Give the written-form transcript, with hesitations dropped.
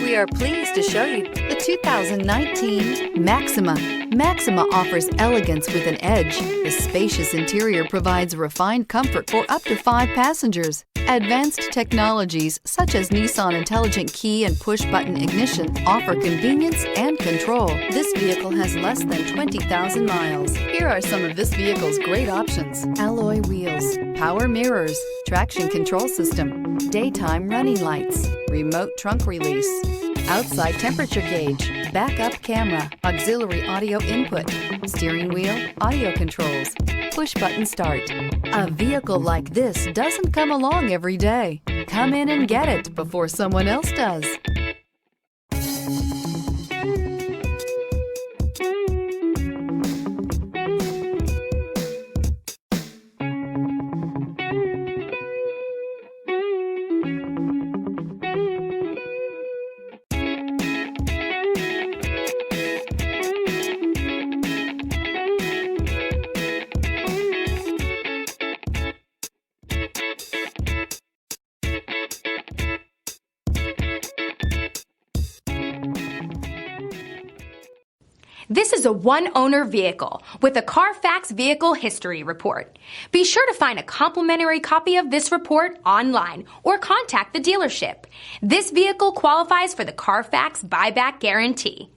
We are pleased to show you the 2019 Maxima. Maxima offers elegance with an edge. The spacious interior provides refined comfort for up to 5 passengers. Advanced technologies such as Nissan Intelligent Key and Push-Button Ignition offer convenience and control. This vehicle has less than 20,000 miles. Here are some of this vehicle's great options: alloy wheels, power mirrors, traction control system, daytime running lights, remote trunk release, outside temperature gauge, backup camera, auxiliary audio input, steering wheel audio controls, push-button start. A vehicle like this doesn't come along every day. Come in and get it before someone else does. This is a one-owner vehicle with a Carfax Vehicle History Report. Be sure to find a complimentary copy of this report online or contact the dealership. This vehicle qualifies for the Carfax Buyback Guarantee.